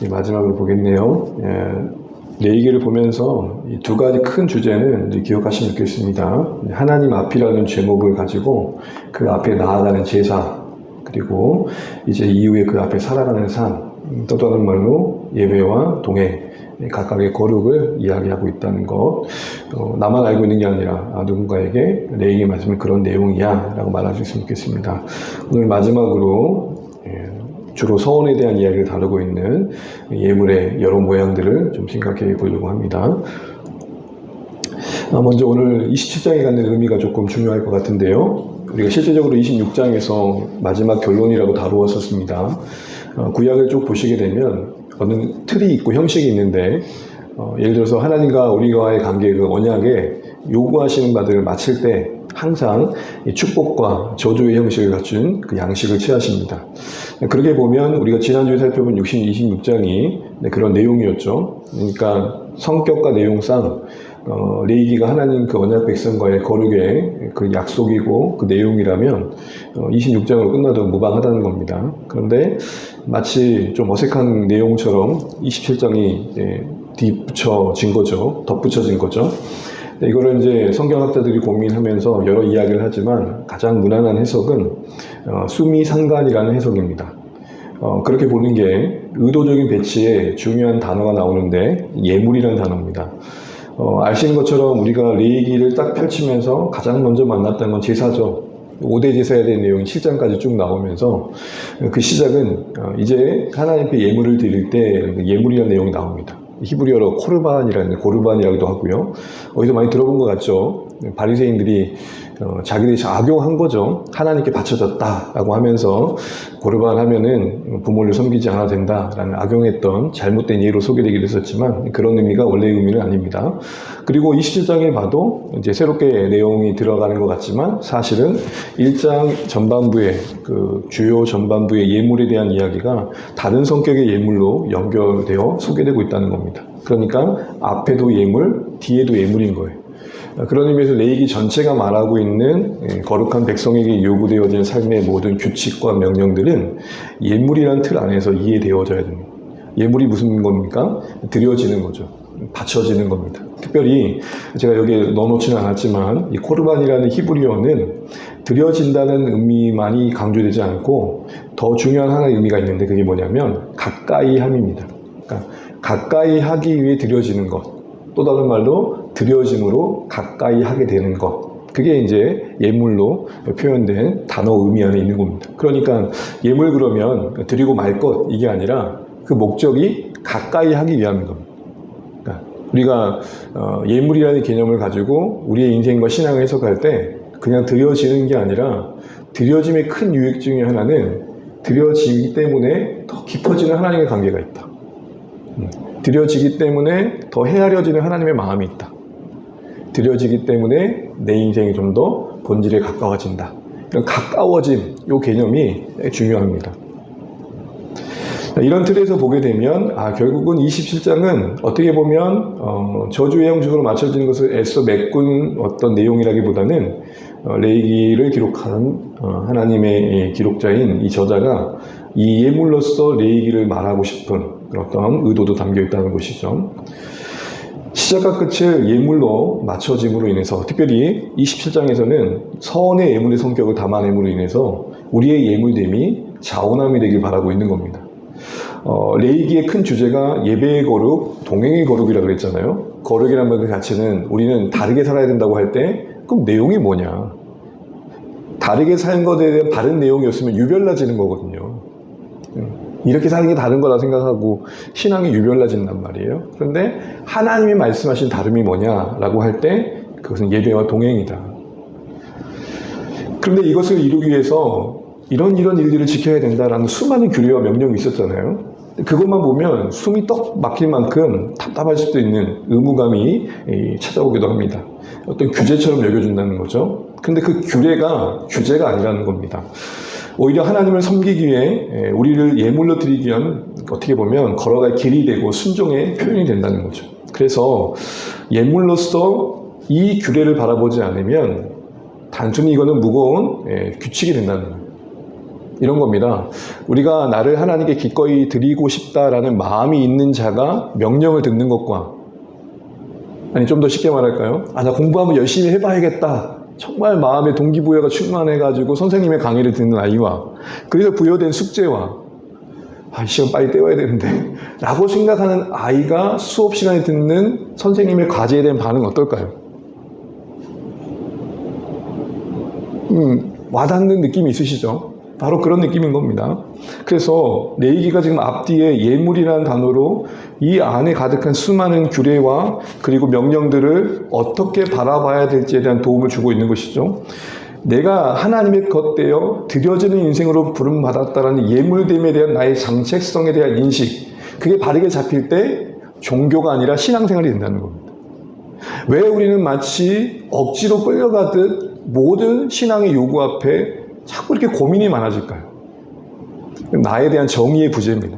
마지막으로 보겠네요. 레위기를 보면서 이 두 가지 큰 주제는 기억하시면 좋겠습니다. 하나님 앞이라는 제목을 가지고 그 앞에 나아가는 제사, 그리고 이제 이후에 그 앞에 살아가는 삶, 또 다른 말로 예배와 동행, 각각의 거룩을 이야기하고 있다는 것. 나만 알고 있는 게 아니라 누군가에게 레위기 말씀은 그런 내용이야 라고 말할 수 있으면 좋겠습니다. 오늘 마지막으로 주로 서원에 대한 이야기를 다루고 있는 예물의 여러 모양들을 좀 생각해 보려고 합니다. 먼저 오늘 27장에 갖는 의미가 조금 중요할 것 같은데요. 우리가 실제적으로 26장에서 마지막 결론이라고 다루었었습니다. 구약을 쭉 보시게 되면 어느 틀이 있고 형식이 있는데, 예를 들어서 하나님과 우리와의 관계, 그 언약에 요구하시는 바들을 마칠 때 항상 축복과 저주의 형식을 갖춘 그 양식을 취하십니다. 그렇게 보면 우리가 지난주에 살펴본 26장이 그런 내용이었죠. 그러니까 성격과 내용상 레위기가 하나님 그 언약 백성과의 거룩의 그 약속이고 그 내용이라면 26장으로 끝나도 무방하다는 겁니다. 그런데 마치 좀 어색한 내용처럼 27장이 덧붙여진 거죠. 이거를 이제 성경학자들이 고민하면서 여러 이야기를 하지만 가장 무난한 해석은 수미상관이라는 해석입니다. 그렇게 보는 게 의도적인 배치에 중요한 단어가 나오는데 예물이라는 단어입니다. 아시는 것처럼 우리가 레위기를 딱 펼치면서 가장 먼저 만났던 건 제사죠. 5대 제사에 대한 내용이 7장까지 쭉 나오면서 그 시작은 이제 하나님께 예물을 드릴 때 예물이라는 내용이 나옵니다. 히브리어로 고르반이라고도 하고요. 어디서 많이 들어본 것 같죠? 바리새인들이 자기들이 악용한 거죠. 하나님께 바쳐졌다라고 하면서 고르반 하면은 부모를 섬기지 않아도 된다라는 악용했던 잘못된 예로 소개되기도 했었지만 그런 의미가 원래의 의미는 아닙니다. 그리고 27장에 봐도 이제 새롭게 내용이 들어가는 것 같지만 사실은 1장 전반부의 그 주요 전반부의 예물에 대한 이야기가 다른 성격의 예물로 연결되어 소개되고 있다는 겁니다. 그러니까 앞에도 예물, 뒤에도 예물인 거예요. 그런 의미에서 레위기 전체가 말하고 있는 거룩한 백성에게 요구되어진 삶의 모든 규칙과 명령들은 예물이라는 틀 안에서 이해되어져야 됩니다. 예물이 무슨 겁니까? 드려지는 거죠. 바쳐지는 겁니다. 특별히 제가 여기에 넣어놓지는 않았지만 이 코르반이라는 히브리어는 드려진다는 의미만이 강조되지 않고 더 중요한 하나의 의미가 있는데 그게 뭐냐면 가까이 함입니다. 그러니까 가까이 하기 위해 드려지는 것. 또 다른 말로 드려짐으로 가까이 하게 되는 것. 그게 이제 예물로 표현된 단어 의미 안에 있는 겁니다. 그러니까 예물 그러면 드리고 말 것 이게 아니라 그 목적이 가까이 하기 위함인 겁니다. 그러니까 우리가 예물이라는 개념을 가지고 우리의 인생과 신앙을 해석할 때 그냥 드려지는 게 아니라 드려짐의 큰 유익 중에 하나는 드려지기 때문에 더 깊어지는 하나님의 관계가 있다. 드려지기 때문에 더 헤아려지는 하나님의 마음이 있다. 드려지기 때문에 내 인생이 좀 더 본질에 가까워진다. 이런 가까워짐, 이 개념이 중요합니다. 이런 틀에서 보게 되면 결국은 27장은 어떻게 보면 저주의 형식으로 맞춰지는 것을 애써 메꾼 어떤 내용이라기보다는 레위기를 기록한 하나님의 기록자인 이 저자가 이 예물로서 레위기를 말하고 싶은 어떤 의도도 담겨 있다는 것이죠. 시작과 끝을 예물로 맞춰짐으로 인해서 특별히 27장에서는 서원의 예물의 성격을 담아냄으로 인해서 우리의 예물됨이 자원함이 되길 바라고 있는 겁니다. 레위기의 큰 주제가 예배의 거룩, 동행의 거룩이라고 그랬잖아요. 거룩이라는 말 자체는 우리는 다르게 살아야 된다고 할 때 그럼 내용이 뭐냐? 다르게 사는 것에 대한 바른 내용이었으면 유별나지는 거거든요. 이렇게 사는 게 다른 거라 생각하고 신앙이 유별나진단 말이에요. 그런데 하나님이 말씀하신 다름이 뭐냐라고 할 때 그것은 예배와 동행이다. 그런데 이것을 이루기 위해서 이런 일들을 지켜야 된다라는 수많은 규례와 명령이 있었잖아요. 그것만 보면 숨이 떡 막힐 만큼 답답할 수도 있는 의무감이 찾아오기도 합니다. 어떤 규제처럼 여겨준다는 거죠. 근데 그 규례가 규제가 아니라는 겁니다. 오히려 하나님을 섬기기 위해 우리를 예물로 드리기 위한 어떻게 보면 걸어갈 길이 되고 순종의 표현이 된다는 거죠. 그래서 예물로서 이 규례를 바라보지 않으면 단순히 이거는 무거운 규칙이 된다는 거예요. 이런 겁니다. 우리가 나를 하나님께 기꺼이 드리고 싶다라는 마음이 있는 자가 명령을 듣는 것과, 아니 좀 더 쉽게 말할까요? 나 공부 한번 열심히 해봐야겠다. 정말 마음의 동기부여가 충만해가지고 선생님의 강의를 듣는 아이와, 그래서 부여된 숙제와, 이 시간 빨리 때워야 되는데 라고 생각하는 아이가 수업 시간에 듣는 선생님의 과제에 대한 반응은 어떨까요? 와닿는 느낌이 있으시죠? 바로 그런 느낌인 겁니다. 그래서 내 얘기가 지금 앞뒤에 예물이라는 단어로 이 안에 가득한 수많은 규례와 그리고 명령들을 어떻게 바라봐야 될지에 대한 도움을 주고 있는 것이죠. 내가 하나님의 것되어 드려지는 인생으로 부름받았다라는 예물됨에 대한 나의 정체성에 대한 인식, 그게 바르게 잡힐 때 종교가 아니라 신앙생활이 된다는 겁니다. 왜 우리는 마치 억지로 끌려가듯 모든 신앙의 요구 앞에 자꾸 이렇게 고민이 많아질까요? 나에 대한 정의의 부재입니다.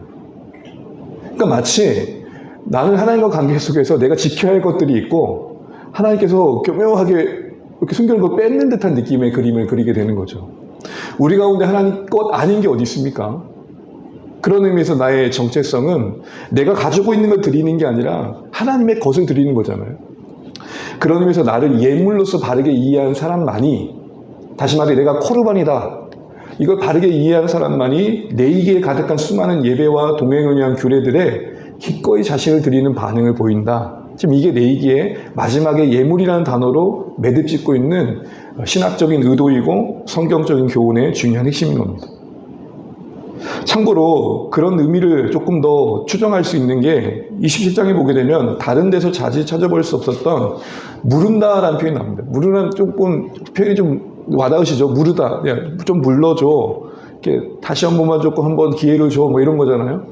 그러니까 마치 나는 하나님과 관계 속에서 내가 지켜야 할 것들이 있고 하나님께서 교묘하게 이렇게 숨겨놓은 걸 뺏는 듯한 느낌의 그림을 그리게 되는 거죠. 우리 가운데 하나님 것 아닌 게 어디 있습니까? 그런 의미에서 나의 정체성은 내가 가지고 있는 걸 드리는 게 아니라 하나님의 것을 드리는 거잖아요. 그런 의미에서 나를 예물로서 바르게 이해한 사람만이, 다시 말해 내가 코르반이다, 이걸 바르게 이해한 사람만이 내기에 가득한 수많은 예배와 동행을 위한 규례들에 기꺼이 자신을 드리는 반응을 보인다. 지금 이게 내기의 마지막에 예물이라는 단어로 매듭 짓고 있는 신학적인 의도이고 성경적인 교훈의 중요한 핵심인 겁니다. 참고로 그런 의미를 조금 더 추정할 수 있는 게 27장에 보게 되면 다른 데서 자주 찾아볼 수 없었던 무른다라는 표현이 나옵니다. 무르는 조금 표현이 좀 와닿으시죠? 무르다. 야, 좀 물러줘. 이렇게 다시 한 번만 조금 한번 기회를 줘. 뭐 이런 거잖아요.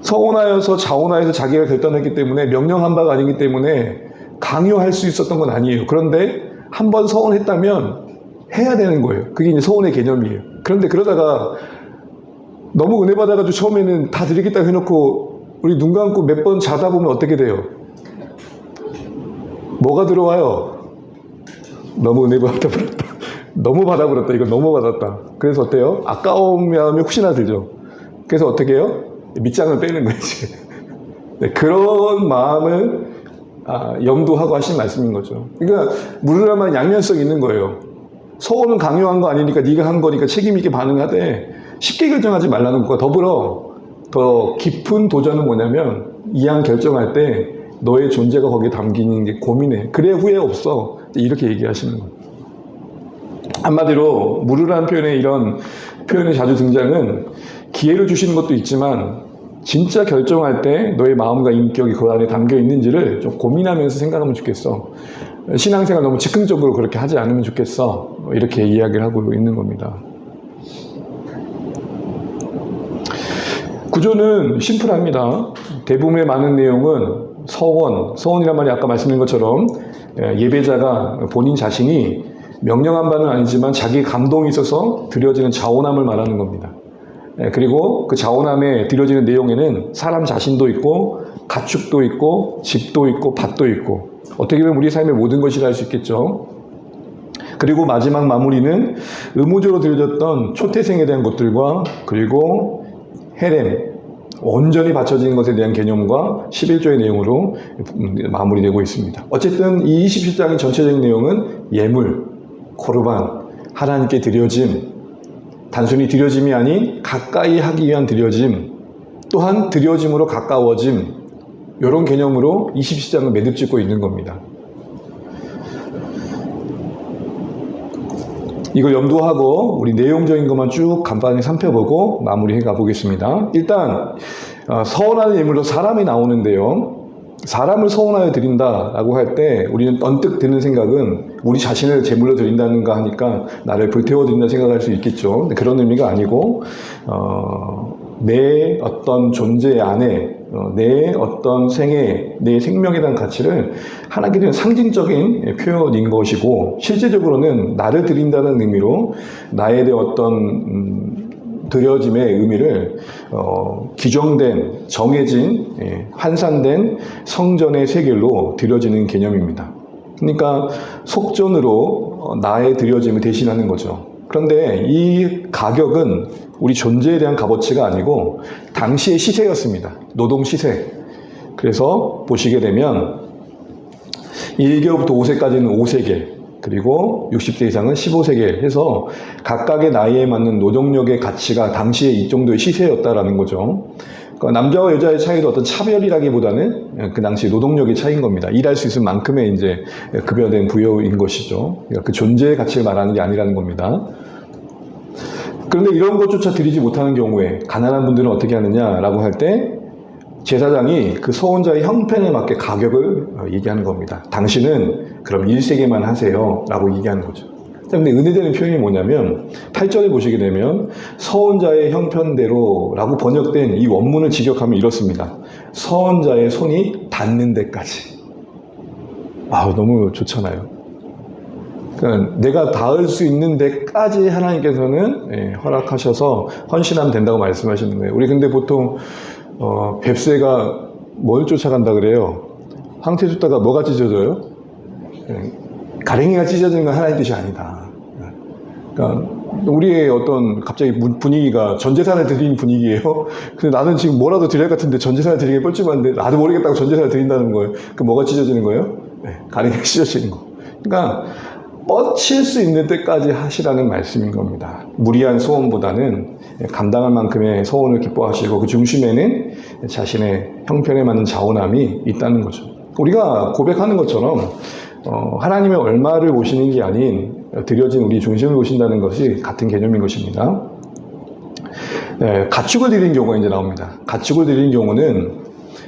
서운하여서 자원하여서 자기가 결단했기 때문에 명령한 바가 아니기 때문에 강요할 수 있었던 건 아니에요. 그런데 한 번 서운했다면 해야 되는 거예요. 그게 이제 서운의 개념이에요. 그런데 그러다가 너무 은혜 받아가지고 처음에는 다 드리겠다고 해놓고 우리 눈 감고 몇 번 자다 보면 어떻게 돼요? 뭐가 들어와요? 너무 은혜 받아버렸다. 너무 받아버렸다. 이거 너무 받았다. 그래서 어때요? 아까운 마음이 혹시나 들죠. 그래서 어떻게 해요? 밑장을 빼는 거지. 네, 그런 마음을 염두하고 하신 말씀인 거죠. 그러니까 무르라면 양면성이 있는 거예요. 서울은 강요한 거 아니니까 네가 한 거니까 책임 있게 반응하되 쉽게 결정하지 말라는 것과 더불어 더 깊은 도전은 뭐냐면 이왕 결정할 때 너의 존재가 거기에 담기는 게 고민해. 그래 후회 없어. 이렇게 얘기하시는 거예요. 한마디로 무르라는 표현에 이런 표현이 자주 등장은 기회를 주시는 것도 있지만 진짜 결정할 때 너의 마음과 인격이 그 안에 담겨 있는지를 좀 고민하면서 생각하면 좋겠어. 신앙생활 너무 즉흥적으로 그렇게 하지 않으면 좋겠어. 이렇게 이야기를 하고 있는 겁니다. 구조는 심플합니다. 대부분의 많은 내용은 서원이란 말이 아까 말씀드린 것처럼 예배자가 본인 자신이 명령한 바는 아니지만 자기 감동이 있어서 드려지는 자원함을 말하는 겁니다. 그리고 그 자원함에 드려지는 내용에는 사람 자신도 있고 가축도 있고 집도 있고 밭도 있고 어떻게 보면 우리 삶의 모든 것이라 할 수 있겠죠. 그리고 마지막 마무리는 의무적으로 드려졌던 초태생에 대한 것들과 그리고 헤렘, 온전히 바쳐진 것에 대한 개념과 11조의 내용으로 마무리되고 있습니다. 어쨌든 이 27장의 전체적인 내용은 예물, 코르반, 하나님께 드려짐, 단순히 드려짐이 아닌 가까이 하기 위한 드려짐, 또한 드려짐으로 가까워짐, 이런 개념으로 27장을 매듭 짓고 있는 겁니다. 이걸 염두하고 우리 내용적인 것만 쭉 간단히 살펴보고 마무리해 가보겠습니다. 일단 서운한 예물로 사람이 나오는데요. 사람을 서운하여 드린다라고 할 때 우리는 언뜻 드는 생각은 우리 자신을 제물로 드린다는가 하니까 나를 불태워 드린다 생각할 수 있겠죠. 근데 그런 의미가 아니고 내 어떤 존재 안에 내 어떤 생애, 내 생명에 대한 가치를 하나님께 대한 상징적인 표현인 것이고 실제적으로는 나를 드린다는 의미로 나에 대한 어떤 드려짐의 의미를 규정된, 정해진, 환산된 성전의 세계로 드려지는 개념입니다. 그러니까 속전으로 나의 드려짐을 대신하는 거죠. 그런데 이 가격은 우리 존재에 대한 값어치가 아니고 당시의 시세였습니다. 노동 시세. 그래서 보시게 되면 1개월부터 5세까지는 5세겔, 그리고 60세 이상은 15세겔 해서 각각의 나이에 맞는 노동력의 가치가 당시에 이 정도의 시세였다라는 거죠. 그러니까 남자와 여자의 차이도 어떤 차별이라기보다는 그 당시 노동력의 차이인 겁니다. 일할 수 있을 만큼의 이제 급여된 부여인 것이죠. 그러니까 그 존재의 가치를 말하는 게 아니라는 겁니다. 그런데 이런 것조차 드리지 못하는 경우에 가난한 분들은 어떻게 하느냐라고 할 때 제사장이 그 소원자의 형편에 맞게 가격을 얘기하는 겁니다. 당신은 그럼 1세겔만 하세요 라고 얘기하는 거죠. 근데 은혜되는 표현이 뭐냐면 8절에 보시게 되면 서원자의 형편대로 라고 번역된 이 원문을 직역하면 이렇습니다. 서원자의 손이 닿는 데까지. 너무 좋잖아요. 그러니까 내가 닿을 수 있는 데까지 하나님께서는 허락하셔서 헌신하면 된다고 말씀하시는 거예요. 우리 근데 보통 뱁새가 뭘 쫓아간다 그래요? 황태 쫓다가 뭐가 찢어져요? 가랭이가 찢어지는 건 하나님 뜻이 아니다. 그러니까 우리의 어떤 갑자기 분위기가 전재산을 드리는 분위기예요. 근데 나는 지금 뭐라도 드릴 것 같은데 전재산을 드리기 뻘쭘한데 나도 모르겠다고 전재산을 드린다는 거예요. 그 뭐가 찢어지는 거예요? 가랭이가 찢어지는 거. 그러니까 뻗칠 수 있는 때까지 하시라는 말씀인 겁니다. 무리한 소원보다는 감당할 만큼의 소원을 기뻐하시고 그 중심에는 자신의 형편에 맞는 자원함이 있다는 거죠. 우리가 고백하는 것처럼 하나님의 얼마를 보시는 게 아닌 드려진 우리 중심을 보신다는 것이 같은 개념인 것입니다. 가축을 드리는 경우가 이제 나옵니다. 가축을 드리는 경우는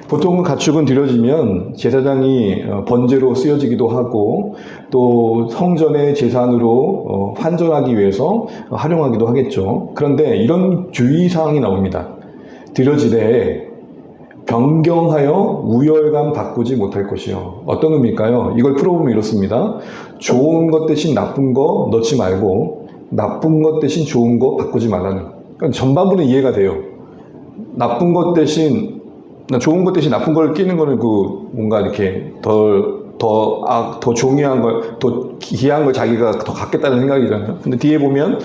보통 가축은 드려지면 제사장이 번제로 쓰여지기도 하고 또 성전의 재산으로 환전하기 위해서 활용하기도 하겠죠. 그런데 이런 주의사항이 나옵니다. 드려지되 변경하여 우열감 바꾸지 못할 것이요. 어떤 의미일까요? 이걸 풀어보면 이렇습니다. 좋은 것 대신 나쁜 거 넣지 말고 나쁜 것 대신 좋은 거 바꾸지 말라는. 그러니까 전반부는 이해가 돼요. 나쁜 것 대신 좋은 것 대신 나쁜 걸 끼는 거는 뭔가 이렇게 더 중요한 걸, 더 귀한 걸 자기가 더 갖겠다는 생각이잖아요. 근데 뒤에 보면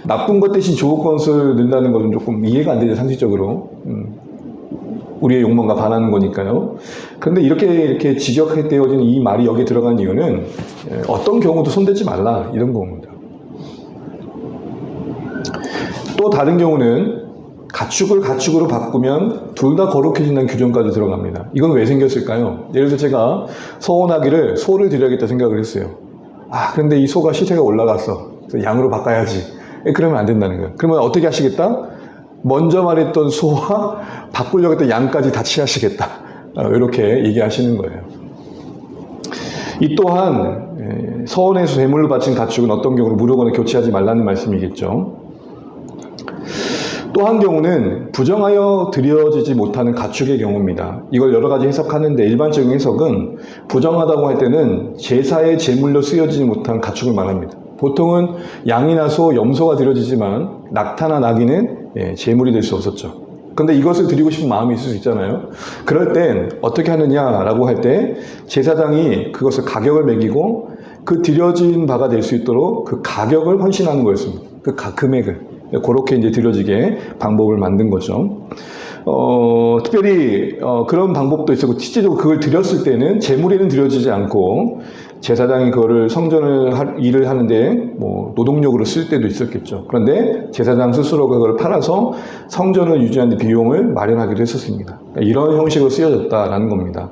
나쁜 것 대신 좋은 것을 넣는다는 것은 조금 이해가 안 되죠, 상식적으로. 우리의 욕망과 반하는 거니까요. 그런데 이렇게 직역되어진 이 말이 여기에 들어간 이유는 어떤 경우도 손대지 말라, 이런 겁니다. 또 다른 경우는 가축을 가축으로 바꾸면 둘 다 거룩해진다는 규정까지 들어갑니다. 이건 왜 생겼을까요? 예를 들어 제가 소원하기를 소를 드려야겠다 생각을 했어요. 그런데 이 소가 시세가 올라갔어. 그래서 양으로 바꿔야지. 그러면 안 된다는 거예요. 그러면 어떻게 하시겠다? 먼저 말했던 소와 바꾸려고 했던 양까지 다 취하시겠다. 이렇게 얘기하시는 거예요. 이 또한 서원에서 제물로 바친 가축은 어떤 경우로 무료거나 교체하지 말라는 말씀이겠죠. 또 한 경우는 부정하여 드려지지 못하는 가축의 경우입니다. 이걸 여러 가지 해석하는데 일반적인 해석은 부정하다고 할 때는 제사의 제물로 쓰여지지 못한 가축을 말합니다. 보통은 양이나 소, 염소가 드려지지만 낙타나 나귀는 제물이 될 수 없었죠. 그런데 이것을 드리고 싶은 마음이 있을 수 있잖아요. 그럴 땐 어떻게 하느냐라고 할 때 제사장이 그것을 가격을 매기고 그 드려진 바가 될 수 있도록 그 가격을 헌신하는 거였습니다. 그 금액을. 그렇게 이제 드려지게 방법을 만든 거죠. 특별히 그런 방법도 있었고 실제적으로 그걸 드렸을 때는 제물에는 드려지지 않고 제사장이 그거를 일을 하는데 노동력으로 쓸 때도 있었겠죠. 그런데 제사장 스스로가 그걸 팔아서 성전을 유지하는 데 비용을 마련하기도 했었습니다. 그러니까 이런 형식으로 쓰여졌다라는 겁니다.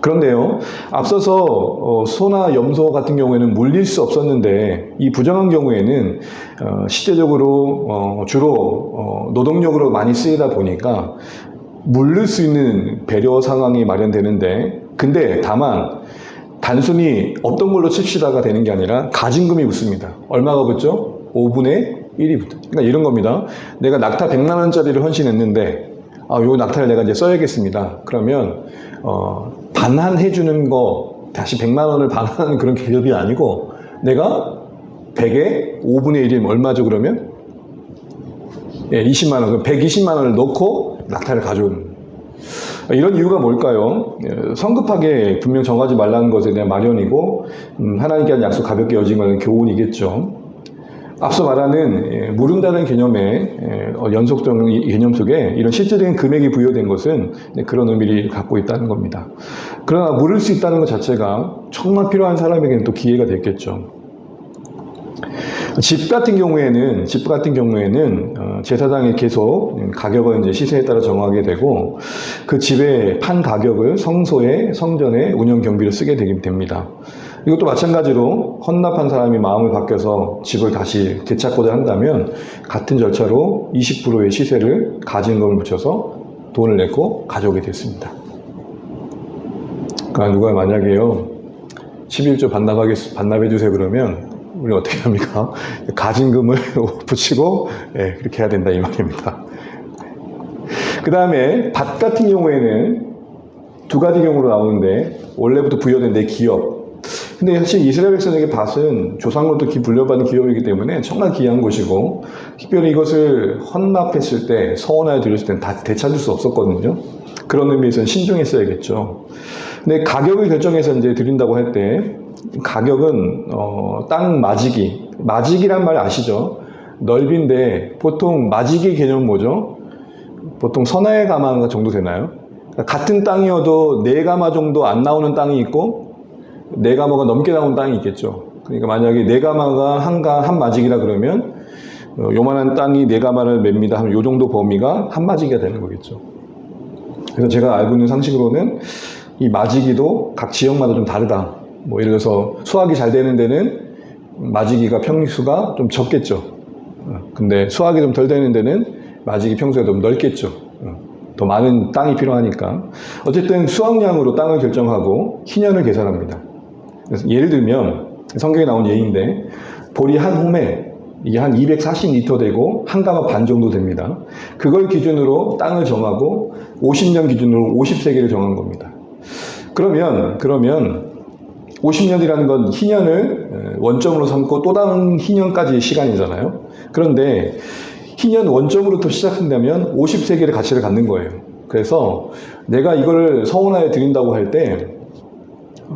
그런데요, 앞서서 소나 염소 같은 경우에는 물릴 수 없었는데 이 부정한 경우에는 실제적으로 주로 노동력으로 많이 쓰이다 보니까 물릴 수 있는 배려 상황이 마련되는데, 근데 다만 단순히 없던 걸로 칩시다가 되는 게 아니라 가진금이 붙습니다. 얼마가 붙죠? 5분의 1이 붙어요. 그러니까 이런 겁니다. 내가 낙타 100만 원짜리를 헌신했는데 요 낙타를 내가 이제 써야겠습니다. 그러면 반환해 주는 거, 다시 100만 원을 반환하는 그런 개념이 아니고 내가 100에 5분의 1이면 얼마죠 그러면? 20만 원. 그럼 120만 원을 넣고 낙타를 가져오는. 이런 이유가 뭘까요? 성급하게 분명 정하지 말라는 것에 대한 마련이고 하나님께 한 약속 가볍게 여진 것은 교훈이겠죠. 앞서 말하는 물은다는 개념의 연속적인 개념 속에 이런 실질적인 금액이 부여된 것은 그런 의미를 갖고 있다는 겁니다. 그러나 물을 수 있다는 것 자체가 정말 필요한 사람에게는 또 기회가 됐겠죠. 집 같은 경우에는 제사장이 계속 가격을 이제 시세에 따라 정하게 되고 그 집의 판 가격을 성소에 성전에 운영 경비를 쓰게 되게 됩니다. 이것도 마찬가지로 헌납한 사람이 마음을 바뀌어서 집을 다시 되찾고자 한다면 같은 절차로 20%의 시세를 가진금을 붙여서 돈을 내고 가져오게 됐습니다. 그러니까 누가 만약에요 11조 반납해 주세요 그러면 우리 어떻게 합니까? 가진금을 붙이고 그렇게 해야 된다 이 말입니다. 그 다음에 밭 같은 경우에는 두 가지 경우로 나오는데 원래부터 부여된 내 기업. 근데 사실 이스라엘 백성에게 밭은 조상으로부터 물려받은 기업이기 때문에 정말 귀한 것이고 특별히 이것을 헌납했을 때 서원하여 드렸을 때는 다 되찾을 수 없었거든요. 그런 의미에서는 신중했어야겠죠. 근데 가격을 결정해서 이제 드린다고 할 때 가격은 땅 마지기란 말 아시죠? 넓인데 보통 마지기 개념은 뭐죠? 보통 서너의 가마 정도 되나요? 그러니까 같은 땅이어도 4가마 정도 안 나오는 땅이 있고 4가마가 넘게 나오는 땅이 있겠죠. 그러니까 만약에 4가마가 한 마지기라 그러면 요만한 땅이 4가마를 맵니다 하면 요 정도 범위가 한 마지기가 되는 거겠죠. 그래서 제가 알고 있는 상식으로는 이 마지기도 각 지역마다 좀 다르다. 뭐 예를 들어서 수확이 잘 되는 데는 마지기가 평수가 좀 적겠죠. 근데 수확이 좀 덜 되는 데는 마지기 평수가 좀 넓겠죠. 더 많은 땅이 필요하니까. 어쨌든 수확량으로 땅을 결정하고 희년을 계산합니다. 그래서 예를 들면 성경에 나온 예인데 보리 한 홈에 이게 한 240리터 되고 한 가마 반 정도 됩니다. 그걸 기준으로 땅을 정하고 50년 기준으로 50세겔을 정한 겁니다. 그러면 50년이라는 건 희년을 원점으로 삼고 또 다른 희년까지의 시간이잖아요. 그런데 희년 원점으로부터 시작한다면 50세겔의 가치를 갖는 거예요. 그래서 내가 이거를 서원하여 드린다고 할 때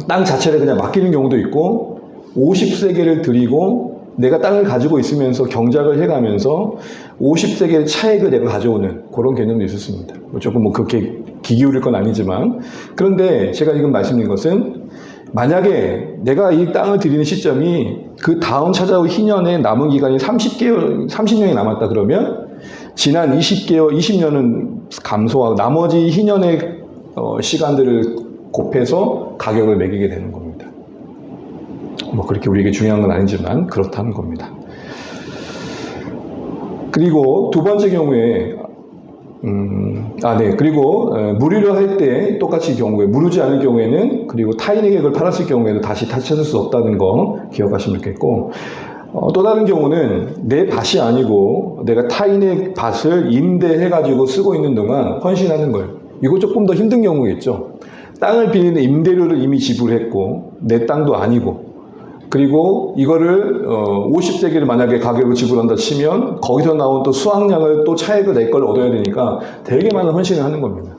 땅 자체를 그냥 맡기는 경우도 있고 50세겔을 드리고 내가 땅을 가지고 있으면서 경작을 해가면서 50세겔 차액을 내가 가져오는 그런 개념도 있었습니다. 조금 그렇게 귀 기울일 건 아니지만 그런데 제가 지금 말씀드린 것은 만약에 내가 이 땅을 드리는 시점이 그 다음 찾아올 희년에 남은 기간이 30년이 남았다 그러면 지난 20년은 감소하고 나머지 희년의 시간들을 곱해서 가격을 매기게 되는 겁니다. 뭐 그렇게 우리에게 중요한 건 아니지만 그렇다는 겁니다. 그리고 두 번째 경우에 그리고 무료로 할 때 똑같이 경우에 무르지 않을 경우에는 그리고 타인에게 그걸 팔았을 경우에도 다시 찾을 수 없다는 거 기억하시면 좋겠고 또 다른 경우는 내 밭이 아니고 내가 타인의 밭을 임대해가지고 쓰고 있는 동안 헌신하는 거예요. 이거 조금 더 힘든 경우겠죠. 땅을 빌리는 임대료를 이미 지불했고 내 땅도 아니고 그리고 이거를 50세겔을 만약에 가격을 지불한다 치면 거기서 나온 또 수확량을 또 차액을 내 걸 얻어야 되니까 되게 많은 헌신을 하는 겁니다.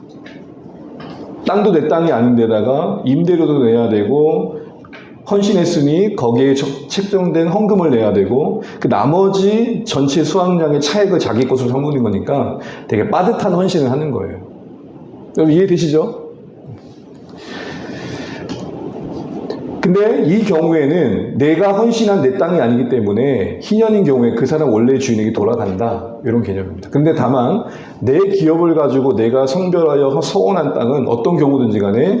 땅도 내 땅이 아닌데다가 임대료도 내야 되고 헌신했으니 거기에 책정된 헌금을 내야 되고 그 나머지 전체 수확량의 차액을 자기 것으로 삼는 거니까 되게 빠듯한 헌신을 하는 거예요. 여러분 이해되시죠? 근데 이 경우에는 내가 헌신한 내 땅이 아니기 때문에 희년인 경우에 그 사람 원래의 주인에게 돌아간다 이런 개념입니다. 근데 다만 내 기업을 가지고 내가 성별하여 서원한 땅은 어떤 경우든지 간에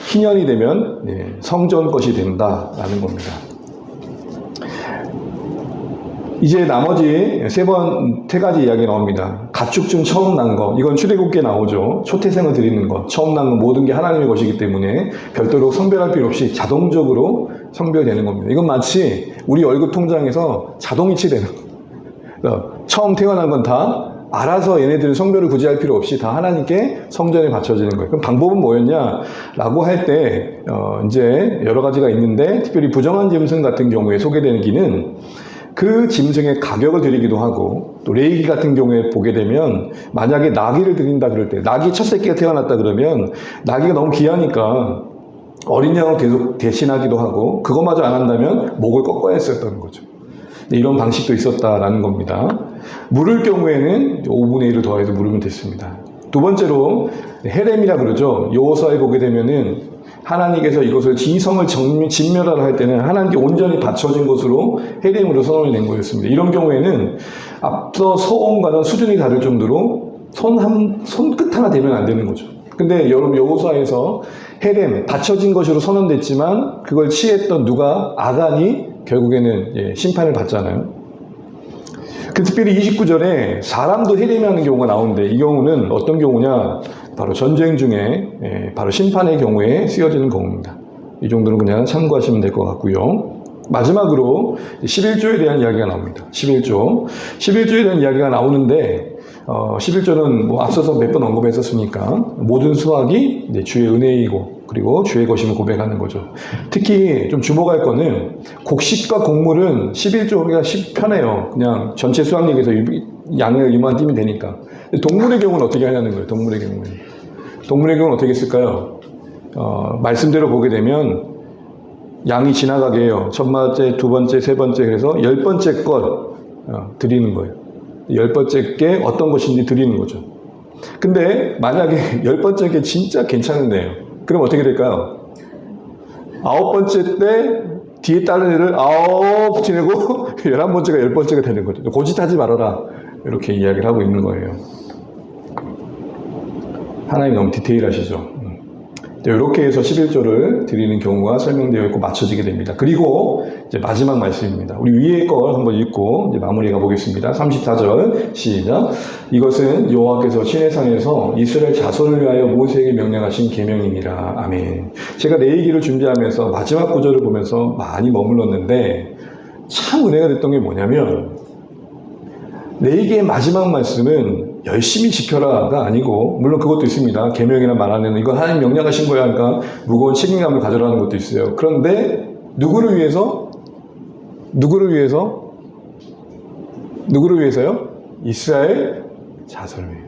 희년이 되면 성전 것이 된다라는 겁니다. 이제 나머지 세 가지 이야기 나옵니다. 가축 중 처음 난 거, 이건 출애굽기에 나오죠. 초태생을 드리는 것, 처음 난 건 모든 게 하나님의 것이기 때문에 별도로 성별할 필요 없이 자동적으로 성별되는 겁니다. 이건 마치 우리 월급 통장에서 자동 이체되는 거예요. 처음 태어난 건 다 알아서 얘네들은 성별을 굳이 할 필요 없이 다 하나님께 성전에 바쳐지는 거예요. 그럼 방법은 뭐였냐라고 할 때 이제 여러 가지가 있는데 특별히 부정한 짐승 같은 경우에 소개되는 기는 그 짐승의 가격을 드리기도 하고 또 레위기 같은 경우에 보게 되면 만약에 나귀를 드린다 그럴 때 나귀 첫 새끼가 태어났다 그러면 나귀가 너무 귀하니까 어린 양을 계속 대신하기도 하고 그것마저 안 한다면 목을 꺾어야 했었던 거죠. 이런 방식도 있었다라는 겁니다. 물을 경우에는 5분의 1을 더해서 물으면 됐습니다. 두 번째로 헤렘이라 그러죠. 여호수아에 보게 되면은 하나님께서 이것을 지성을 진멸하라 할 때는 하나님께 온전히 바쳐진 것으로 헤렘으로 선언을 낸 거였습니다. 이런 경우에는 앞서 서원과는 수준이 다를 정도로 손끝 하나 대면 안 되는 거죠. 근데 여러분 여호수아에서 헤렘, 바쳐진 것으로 선언됐지만 그걸 취했던 누가? 아간이 결국에는 심판을 받잖아요. 그 특별히 29절에 사람도 헤렘이 하는 경우가 나오는데 이 경우는 어떤 경우냐? 바로 전쟁 중에 바로 심판의 경우에 쓰여지는 경우입니다. 이 정도는 그냥 참고하시면 될 것 같고요. 마지막으로 11조에 대한 이야기가 나옵니다. 11조에 대한 이야기가 나오는데 11조는 뭐 앞서서 몇 번 언급했었으니까 모든 수확이 이제 주의 은혜이고 그리고 주의 것임을 고백하는 거죠. 특히 좀 주목할 거는 곡식과 곡물은 11조가 편해요. 그냥 전체 수확량에서 양을 이만 띄면 되니까. 동물의 경우는 어떻게 하냐는 거예요. 동물의 경우는 어떻게 했을까요? 말씀대로 보게 되면 양이 지나가게 해요. 첫 번째, 두 번째, 세 번째 그래서 10번째 것 드리는 거예요. 10번째 게 어떤 것인지 드리는 거죠. 근데 만약에 10번째 게 진짜 괜찮은 애예요. 그럼 어떻게 될까요? 9번째 때 뒤에 다른 애를 9 지내고 11번째가 10번째가 되는 거죠. 고짓하지 말아라. 이렇게 이야기를 하고 있는 거예요. 하나님 너무 디테일하시죠. 이렇게 해서 11조를 드리는 경우가 설명되어 있고 맞춰지게 됩니다. 그리고 이제 마지막 말씀입니다. 우리 위에 걸 한번 읽고 이제 마무리가 보겠습니다. 34절 시작. 이것은 여호와께서 시내산에서 이스라엘 자손을 위하여 모세에게 명령하신 계명이니라. 아멘. 제가 내 얘기를 준비하면서 마지막 구절을 보면서 많이 머물렀는데 참 은혜가 됐던 게 뭐냐면 내 얘기의 마지막 말씀은 열심히 지켜라가 아니고 물론 그것도 있습니다. 계명이나 말 안에는 이거 하나님 명령하신 거야 하니까 무거운 책임감을 가져라는 것도 있어요. 그런데 누구를 위해서? 누구를 위해서요? 이스라엘 자손을 위해.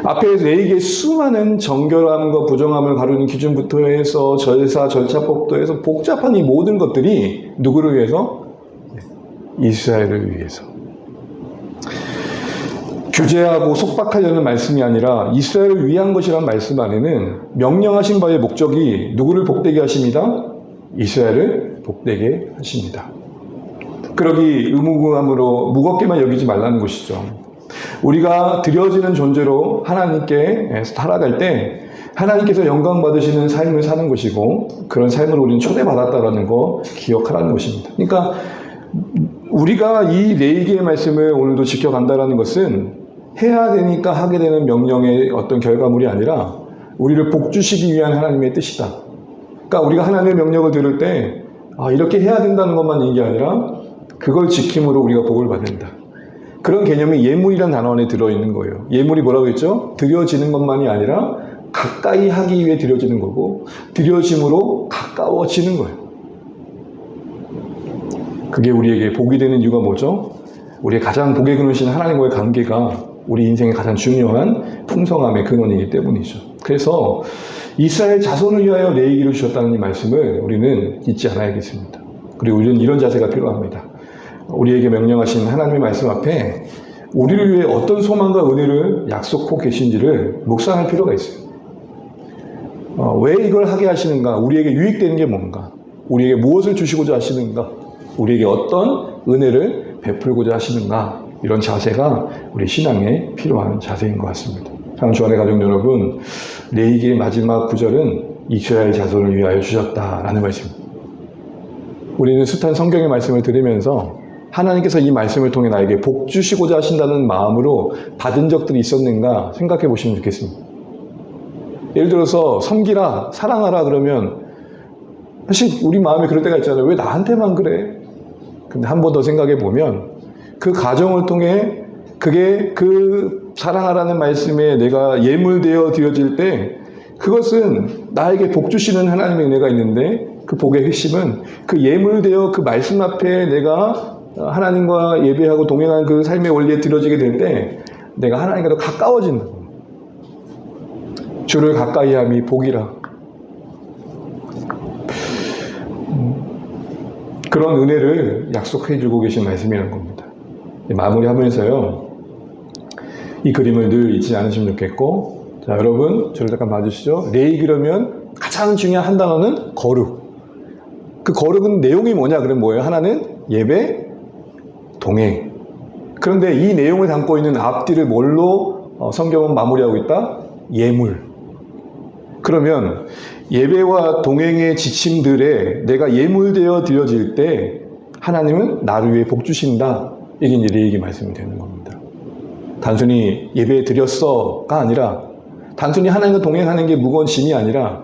앞에 내에게 수많은 정결함과 부정함을 가르는 기준부터 해서 절사, 절차법도 해서 복잡한 이 모든 것들이 누구를 위해서? 이스라엘을 위해서. 규제하고 속박하려는 말씀이 아니라 이스라엘을 위한 것이란 말씀 안에는 명령하신 바의 목적이 누구를 복되게 하십니다? 이스라엘을 복되게 하십니다. 그러기 의무감으로 무겁게만 여기지 말라는 것이죠. 우리가 드려지는 존재로 하나님께 살아갈 때 하나님께서 영광 받으시는 삶을 사는 것이고 그런 삶을 우리는 초대받았다는 거 기억하라는 것입니다. 그러니까 우리가 이 네 개의 말씀을 오늘도 지켜간다는 것은 해야 되니까 하게 되는 명령의 어떤 결과물이 아니라 우리를 복주시기 위한 하나님의 뜻이다. 그러니까 우리가 하나님의 명령을 들을 때 이렇게 해야 된다는 것만 얘기 아니라 그걸 지킴으로 우리가 복을 받는다. 그런 개념이 예물이라는 단어 안에 들어있는 거예요. 예물이 뭐라고 했죠? 드려지는 것만이 아니라 가까이 하기 위해 드려지는 거고 드려짐으로 가까워지는 거예요. 그게 우리에게 복이 되는 이유가 뭐죠? 우리의 가장 복의 근원이신 하나님과의 관계가 우리 인생의 가장 중요한 풍성함의 근원이기 때문이죠. 그래서 이스라엘 자손을 위하여 내 얘기를 주셨다는 이 말씀을 우리는 잊지 않아야겠습니다. 그리고 우리는 이런 자세가 필요합니다. 우리에게 명령하신 하나님의 말씀 앞에 우리를 위해 어떤 소망과 은혜를 약속하고 계신지를 묵상할 필요가 있어요. 왜 이걸 하게 하시는가? 우리에게 유익되는 게 뭔가? 우리에게 무엇을 주시고자 하시는가? 우리에게 어떤 은혜를 베풀고자 하시는가? 이런 자세가 우리 신앙에 필요한 자세인 것 같습니다. 사랑하는 주 안의 가족 여러분, 레위기의 마지막 구절은 이스라엘 자손을 위하여 주셨다라는 말씀입니다. 우리는 숱한 성경의 말씀을 들으면서 하나님께서 이 말씀을 통해 나에게 복 주시고자 하신다는 마음으로 받은 적들이 있었는가 생각해 보시면 좋겠습니다. 예를 들어서 섬기라, 사랑하라 그러면 사실 우리 마음에 그럴 때가 있잖아요. 왜 나한테만 그래? 근데 한 번 더 생각해 보면 그 과정을 통해 그게 그 사랑하라는 말씀에 내가 예물되어 드려질 때 그것은 나에게 복 주시는 하나님의 은혜가 있는데 그 복의 핵심은 그 예물되어 그 말씀 앞에 내가 하나님과 예배하고 동행하는 그 삶의 원리에 드려지게 될 때 내가 하나님과 더 가까워진다. 주를 가까이함이 복이라. 그런 은혜를 약속해 주고 계신 말씀이라는 겁니다. 마무리하면서요, 이 그림을 늘 잊지 않으시면 좋겠고, 자, 여러분, 저를 잠깐 봐주시죠. 레이 그러면 가장 중요한 한 단어는 거룩. 그 거룩은 내용이 뭐냐? 그럼 뭐예요? 하나는 예배, 동행. 그런데 이 내용을 담고 있는 앞뒤를 뭘로 성경은 마무리하고 있다? 예물. 그러면 예배와 동행의 지침들에 내가 예물되어 드려질 때 하나님은 나를 위해 복 주신다. 이게 이제 레위기 말씀이 되는 겁니다. 단순히 예배 드렸어가 아니라, 단순히 하나님과 동행하는 게 무거운 짐이 아니라,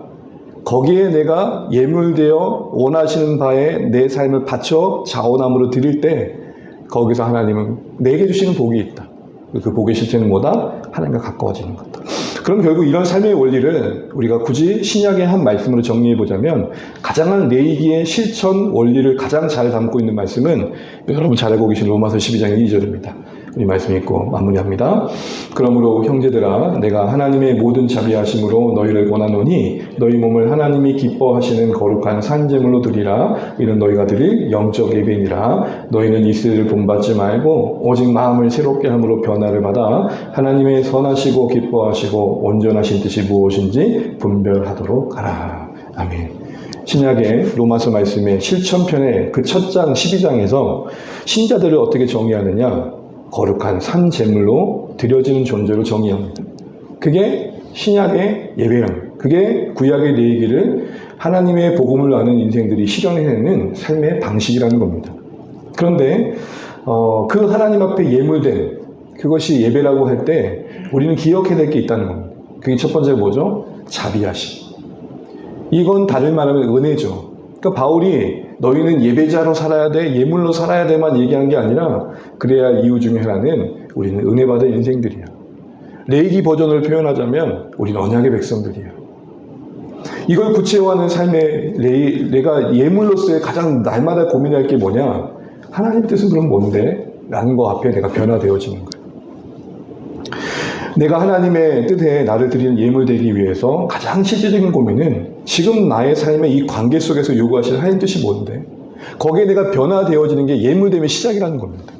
거기에 내가 예물되어 원하시는 바에 내 삶을 바쳐 자원함으로 드릴 때 거기서 하나님은 내게 주시는 복이 있다. 그 복의 실체는 뭐다? 하나님과 가까워지는 거다. 그럼 결국 이런 삶의 원리를 우리가 굳이 신약의 한 말씀으로 정리해보자면, 가장 레위기의 실천 원리를 가장 잘 담고 있는 말씀은 여러분 잘 알고 계신 로마서 12장 2절입니다. 이 말씀 읽고 마무리합니다. 그러므로 형제들아, 내가 하나님의 모든 자비하심으로 너희를 권하노니 너희 몸을 하나님이 기뻐하시는 거룩한 산제물로 드리라. 이는 너희가 드릴 영적 예배니라. 너희는 이스라엘을 본받지 말고 오직 마음을 새롭게 함으로 변화를 받아 하나님의 선하시고 기뻐하시고 온전하신 뜻이 무엇인지 분별하도록 하라. 아멘. 신약의 로마서 말씀의 실천편의 그 첫 장 12장에서 신자들을 어떻게 정의하느냐? 거룩한 산 제물로 드려지는 존재로 정의합니다. 그게 신약의 예배랑, 그게 구약의 레위기를 하나님의 복음을 아는 인생들이 실현해내는 삶의 방식이라는 겁니다. 그런데 그 하나님 앞에 예물된 그것이 예배라고 할 때 우리는 기억해야 될 게 있다는 겁니다. 그게 첫 번째 뭐죠? 자비하심. 이건 다른 말하면 은혜죠. 그러니까 바울이 너희는 예배자로 살아야 돼, 예물로 살아야 돼만 얘기한 게 아니라, 그래야 할 이유 중에 하나는 우리는 은혜 받을 인생들이야. 레위기 버전을 표현하자면 우리는 언약의 백성들이야. 이걸 구체화하는 삶의 내가 예물로서의 가장 날마다 고민할 게 뭐냐? 하나님 뜻은 그럼 뭔데? 라는 거 앞에 내가 변화되어지는 거예요. 내가 하나님의 뜻에 나를 드리는 예물 되기 위해서 가장 실질적인 고민은 지금 나의 삶의 이 관계 속에서 요구하시는 하나님 뜻이 뭔데? 거기에 내가 변화되어지는 게 예물됨의 시작이라는 겁니다.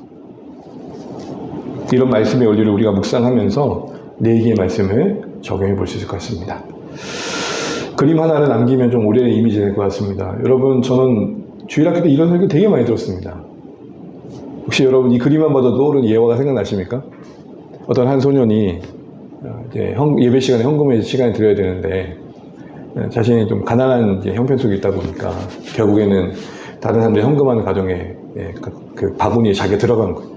이런 말씀의 원리를 우리가 묵상하면서 레위기의 말씀을 적용해 볼 수 있을 것 같습니다. 그림 하나를 남기면 좀 오래 이미지 될 것 같습니다. 여러분, 저는 주일학교 때 이런 설교 되게 많이 들었습니다. 혹시 여러분 이 그림만 봐도 떠오르는 예화가 생각나십니까? 어떤 한 소년이 이제 예배 시간에 헌금의 시간에 드려야 되는데 자신이 좀 가난한 이제 형편 속에 있다 보니까 결국에는 다른 사람들이 헌금하는 가정에 그 바구니에 자기가 들어간 거예요.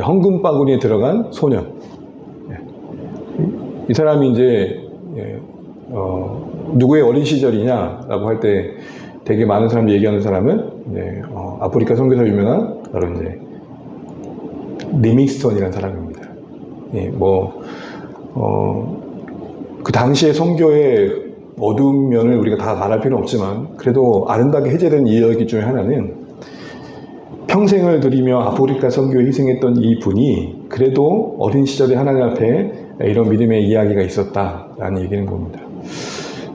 헌금 바구니에 들어간 소년. 이 사람이 이제 누구의 어린 시절이냐라고 할 때 되게 많은 사람들이 얘기하는 사람은 이제 아프리카 선교사 유명한 바로 이제 리밍스턴이라는 사람입니다. 그 당시의 선교의 어두운 면을 우리가 다 말할 필요는 없지만 그래도 아름답게 해제된 이야기 중에 하나는 평생을 들이며 아프리카 선교에 희생했던 이 분이 그래도 어린 시절에 하나님 앞에 이런 믿음의 이야기가 있었다라는 얘기는 겁니다.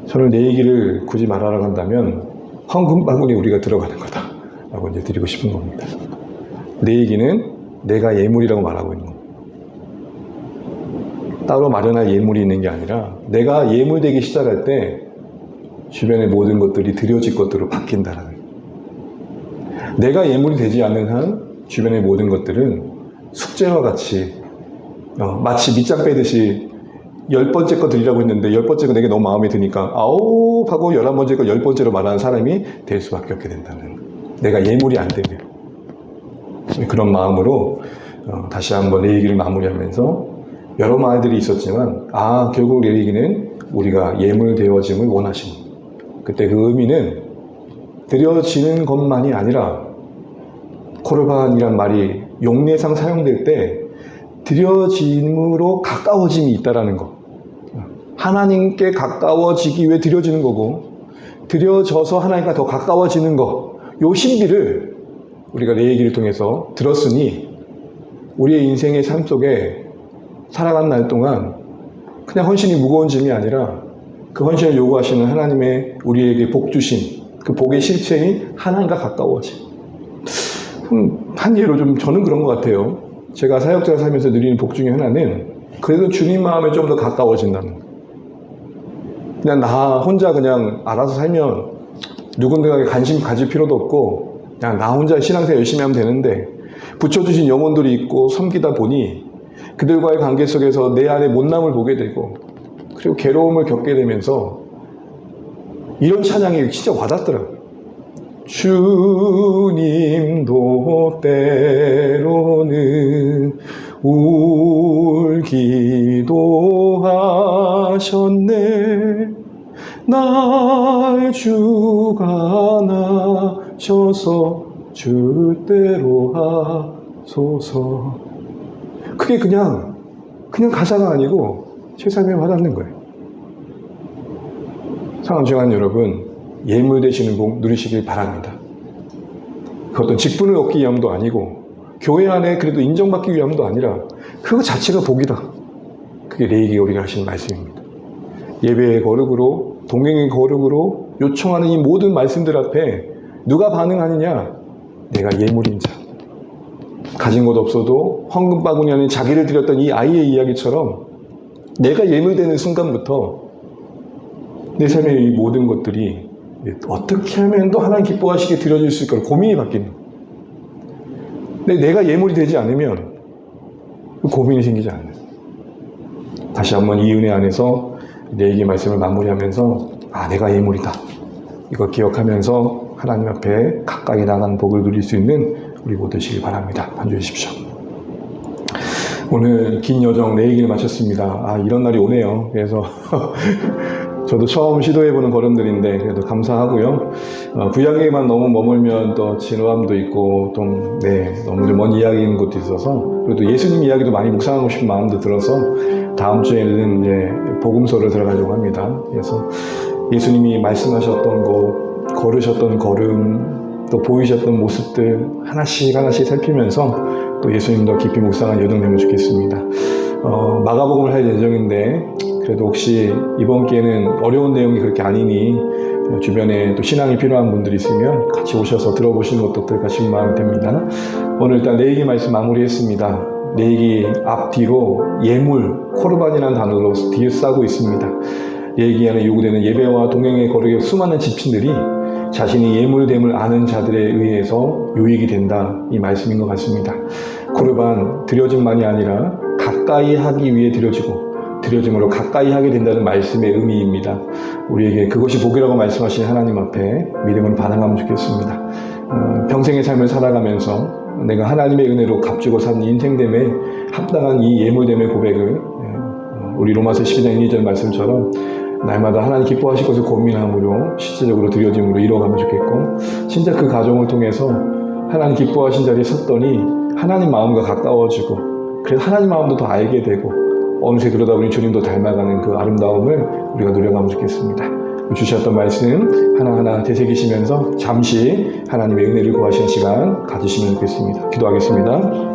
저는 내 얘기를 굳이 말하라고 한다면 헌금 바구니에 우리가 들어가는 거다라고 이제 드리고 싶은 겁니다. 내 얘기는 내가 예물이라고 말하고 있는 겁니다. 따로 마련할 예물이 있는 게 아니라 내가 예물되기 시작할 때 주변의 모든 것들이 드려질 것들로 바뀐다라는 거예요. 내가 예물이 되지 않는 한 주변의 모든 것들은 숙제와 같이 마치 밑장 빼듯이 10번째 거 드리라고 했는데 10번째 거 내게 너무 마음에 드니까 아홉 하고 11번째 거 10번째로 말하는 사람이 될 수밖에 없게 된다는 거예요. 내가 예물이 안 되면. 그런 마음으로 다시 한번 내 얘기를 마무리하면서 여러 말들이 있었지만 결국 내 얘기는 우리가 예물 되어짐을 원하시는 그때 그 의미는 드려지는 것만이 아니라 코르반이란 말이 용례상 사용될 때 드려짐으로 가까워짐이 있다라는 것. 하나님께 가까워지기 위해 드려지는 거고 드려져서 하나님과 더 가까워지는 것. 요 신비를 우리가 내 얘기를 통해서 들었으니 우리의 인생의 삶 속에 살아간 날 동안 그냥 헌신이 무거운 짐이 아니라 그 헌신을 요구하시는 하나님의 우리에게 복 주신 그 복의 실체인 하나님과 가까워짐. 한 예로 좀 저는 그런 것 같아요. 제가 사역자를 살면서 누리는 복 중에 하나는 그래도 주님 마음에 좀 더 가까워진다는 거예요. 그냥 나 혼자 그냥 알아서 살면 누군가에게 관심 가질 필요도 없고 그냥 나 혼자 신앙생활 열심히 하면 되는데 붙여주신 영혼들이 있고 섬기다 보니 그들과의 관계 속에서 내 안에 못남을 보게 되고 그리고 괴로움을 겪게 되면서 이런 찬양이 진짜 와닿더라고요. 주님도 때로는 울기도 하셨네. 날 주가 나셔서 주대로 하소서. 그게 그냥 가사가 아니고 제 삶에 와닿는 거예요. 사랑하는 중한 여러분, 예물 되시는 복 누리시길 바랍니다. 그 어떤 직분을 얻기 위함도 아니고 교회 안에 그래도 인정받기 위함도 아니라 그거 자체가 복이다. 그게 레이기 우리가 하시는 말씀입니다. 예배의 거룩으로 동행의 거룩으로 요청하는 이 모든 말씀들 앞에 누가 반응하느냐? 내가 예물인 자. 가진 것 없어도 황금 바구니 안에 자기를 드렸던 이 아이의 이야기처럼 내가 예물되는 순간부터 내 삶의 이 모든 것들이 어떻게 하면 또 하나님 기뻐하시게 드려질 수 있을까 고민이 바뀌는 거예요. 근데 내가 예물이 되지 않으면 고민이 생기지 않아요. 다시 한번 이 은혜 안에서 레이기 말씀을 마무리하면서 내가 예물이다. 이걸 기억하면서 하나님 앞에 가까이 나가는 복을 누릴 수 있는 우리 모두 되시길 바랍니다. 반주해 주십시오. 오늘 긴 여정 레이기를 마쳤습니다. 이런 날이 오네요. 그래서 저도 처음 시도해보는 걸음들인데 그래도 감사하고요. 구약에만 너무 머물면 또 진호함도 있고 좀 너무 좀 먼 이야기인 것도 있어서 그래도 예수님 이야기도 많이 묵상하고 싶은 마음도 들어서 다음 주에는 이제 복음서를 들어가려고 합니다. 그래서 예수님이 말씀하셨던 것, 걸으셨던 걸음, 또 보이셨던 모습들 하나씩 살피면서 또 예수님 더 깊이 묵상한 여정 되면 좋겠습니다. 마가복음을 할 예정인데 그래도 혹시 이번 기회는 어려운 내용이 그렇게 아니니 주변에 또 신앙이 필요한 분들이 있으면 같이 오셔서 들어보시는 것도 어떨까 싶은 마음이 듭니다. 오늘 일단 레이기 말씀 마무리했습니다. 레이기 앞뒤로 예물, 코르반이라는 단어로 뒤에 싸고 있습니다. 레이기 안에 요구되는 예배와 동행의 거룩의 수많은 지침들이 자신이 예물됨을 아는 자들에 의해서 요익이 된다, 이 말씀인 것 같습니다. 코르반, 드려짐만이 아니라 가까이 하기 위해 드려지고 드려짐으로 가까이 하게 된다는 말씀의 의미입니다. 우리에게 그것이 복이라고 말씀하신 하나님 앞에 믿음으로 반응하면 좋겠습니다. 평생의 삶을 살아가면서 내가 하나님의 은혜로 값주고 산 인생됨에 합당한 이 예물됨의 고백을 우리 로마서 12장 1, 2절 말씀처럼 날마다 하나님 기뻐하실 것을 고민함으로 실제적으로 드려짐으로 이뤄가면 좋겠고, 진짜 그 과정을 통해서 하나님 기뻐하신 자리에 섰더니 하나님 마음과 가까워지고 그래서 하나님 마음도 더 알게 되고 어느새 그러다 보니 주님도 닮아가는 그 아름다움을 우리가 누려가면 좋겠습니다. 주셨던 말씀 하나하나 되새기시면서 잠시 하나님의 은혜를 구하시는 시간 가지시면 좋겠습니다. 기도하겠습니다.